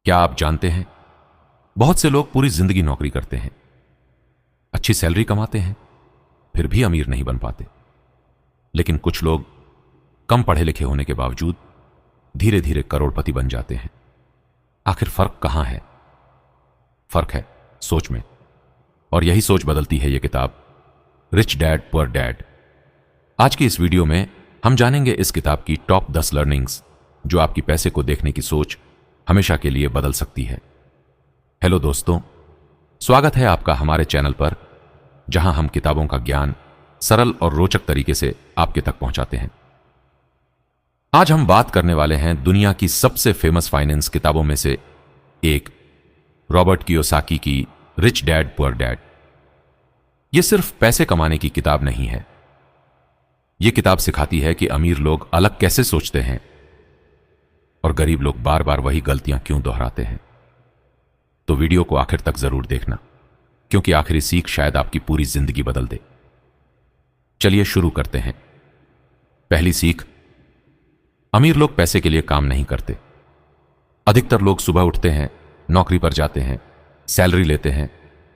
क्या आप जानते हैं, बहुत से लोग पूरी जिंदगी नौकरी करते हैं, अच्छी सैलरी कमाते हैं, फिर भी अमीर नहीं बन पाते। लेकिन कुछ लोग कम पढ़े लिखे होने के बावजूद धीरे धीरे करोड़पति बन जाते हैं। आखिर फर्क कहां है? फर्क है सोच में, और यही सोच बदलती है यह किताब, रिच डैड पुअर डैड। आज की इस वीडियो में हम जानेंगे इस किताब की टॉप 10 लर्निंग्स जो आपकी पैसे को देखने की सोच हमेशा के लिए बदल सकती है। हेलो दोस्तों, स्वागत है आपका हमारे चैनल पर, जहां हम किताबों का ज्ञान सरल और रोचक तरीके से आपके तक पहुंचाते हैं। आज हम बात करने वाले हैं दुनिया की सबसे फेमस फाइनेंस किताबों में से एक, रॉबर्ट कियोसाकी की रिच डैड पुअर डैड। यह सिर्फ पैसे कमाने की किताब नहीं है। यह किताब सिखाती है कि अमीर लोग अलग कैसे सोचते हैं और गरीब लोग बार बार वही गलतियां क्यों दोहराते हैं। तो वीडियो को आखिर तक जरूर देखना, क्योंकि आखिरी सीख शायद आपकी पूरी जिंदगी बदल दे। चलिए शुरू करते हैं। पहली सीख, अमीर लोग पैसे के लिए काम नहीं करते। अधिकतर लोग सुबह उठते हैं, नौकरी पर जाते हैं, सैलरी लेते हैं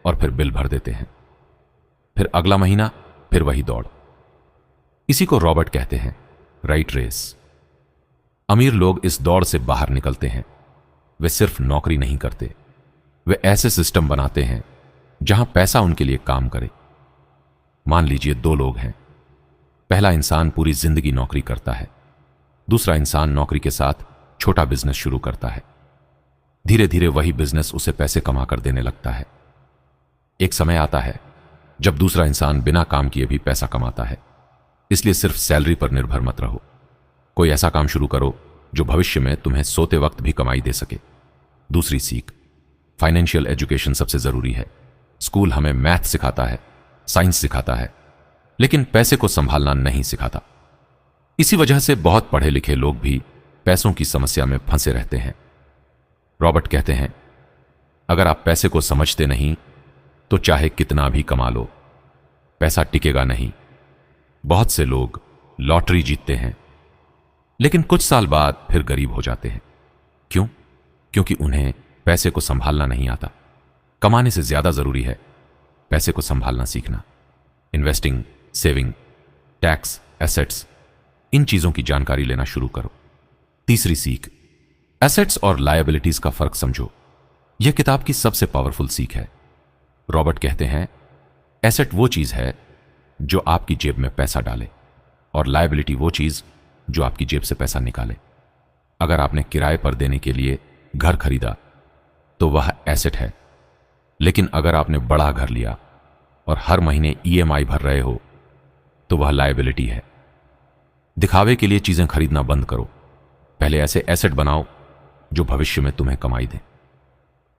और फिर बिल भर देते हैं। फिर अगला महीना फिर वही दौड़। इसी को रॉबर्ट कहते हैं राइट रेस। अमीर लोग इस दौड़ से बाहर निकलते हैं। वे सिर्फ नौकरी नहीं करते, वे ऐसे सिस्टम बनाते हैं जहां पैसा उनके लिए काम करे। मान लीजिए दो लोग हैं। पहला इंसान पूरी जिंदगी नौकरी करता है, दूसरा इंसान नौकरी के साथ छोटा बिजनेस शुरू करता है। धीरे धीरे वही बिजनेस उसे पैसे कमाकर देने लगता है। एक समय आता है जब दूसरा इंसान बिना काम किए भी पैसा कमाता है। इसलिए सिर्फ सैलरी पर निर्भर मत रहो। कोई ऐसा काम शुरू करो जो भविष्य में तुम्हें सोते वक्त भी कमाई दे सके। दूसरी सीख, फाइनेंशियल एजुकेशन सबसे जरूरी है। स्कूल हमें मैथ सिखाता है, साइंस सिखाता है, लेकिन पैसे को संभालना नहीं सिखाता। इसी वजह से बहुत पढ़े लिखे लोग भी पैसों की समस्या में फंसे रहते हैं। रॉबर्ट कहते हैं, अगर आप पैसे को समझते नहीं तो चाहे कितना भी कमा लो, पैसा टिकेगा नहीं। बहुत से लोग लॉटरी जीतते हैं, लेकिन कुछ साल बाद फिर गरीब हो जाते हैं। क्यों? क्योंकि उन्हें पैसे को संभालना नहीं आता। कमाने से ज्यादा जरूरी है पैसे को संभालना सीखना। इन्वेस्टिंग, सेविंग, टैक्स, एसेट्स, इन चीजों की जानकारी लेना शुरू करो। तीसरी सीख, एसेट्स और लायबिलिटीज का फर्क समझो। यह किताब की सबसे पावरफुल सीख है। रॉबर्ट कहते हैं, एसेट वो चीज है जो आपकी जेब में पैसा डाले, और लायबिलिटी वो चीज जो आपकी जेब से पैसा निकाले। अगर आपने किराए पर देने के लिए घर खरीदा तो वह एसेट है, लेकिन अगर आपने बड़ा घर लिया और हर महीने ईएमआई भर रहे हो तो वह लायबिलिटी है। दिखावे के लिए चीजें खरीदना बंद करो। पहले ऐसे एसेट बनाओ जो भविष्य में तुम्हें कमाई दें।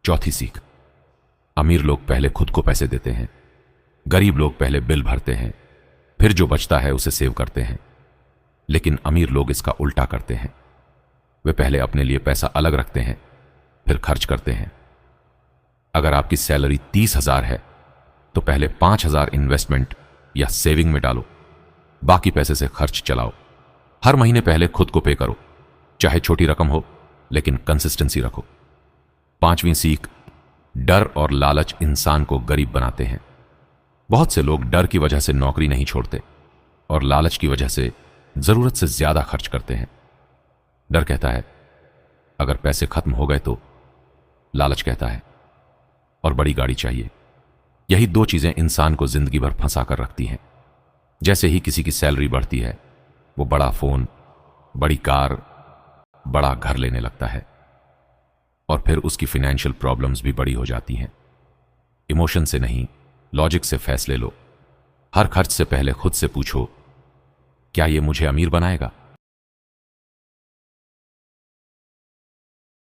चौथी सीख, अमीर लोग पहले खुद को पैसे देते हैं, गरीब लोग पहले बिल भरते हैं, फिर जो बचता है उसे सेव करते हैं। लेकिन अमीर लोग इसका उल्टा करते हैं। वे पहले अपने लिए पैसा अलग रखते हैं, फिर खर्च करते हैं। अगर आपकी सैलरी 30,000 है तो पहले 5,000 इन्वेस्टमेंट या सेविंग में डालो, बाकी पैसे से खर्च चलाओ। हर महीने पहले खुद को पे करो, चाहे छोटी रकम हो, लेकिन कंसिस्टेंसी रखो। पांचवीं सीख, डर और लालच इंसान को गरीब बनाते हैं। बहुत से लोग डर की वजह से नौकरी नहीं छोड़ते और लालच की वजह से जरूरत से ज्यादा खर्च करते हैं। डर कहता है अगर पैसे खत्म हो गए तो, लालच कहता है और बड़ी गाड़ी चाहिए। यही दो चीजें इंसान को जिंदगी भर फंसा कर रखती हैं। जैसे ही किसी की सैलरी बढ़ती है, वो बड़ा फोन, बड़ी कार, बड़ा घर लेने लगता है, और फिर उसकी फाइनेंशियल प्रॉब्लम्स भी बड़ी हो जाती हैं। इमोशन से नहीं, लॉजिक से फैसले लो। हर खर्च से पहले खुद से पूछो, क्या यह मुझे अमीर बनाएगा?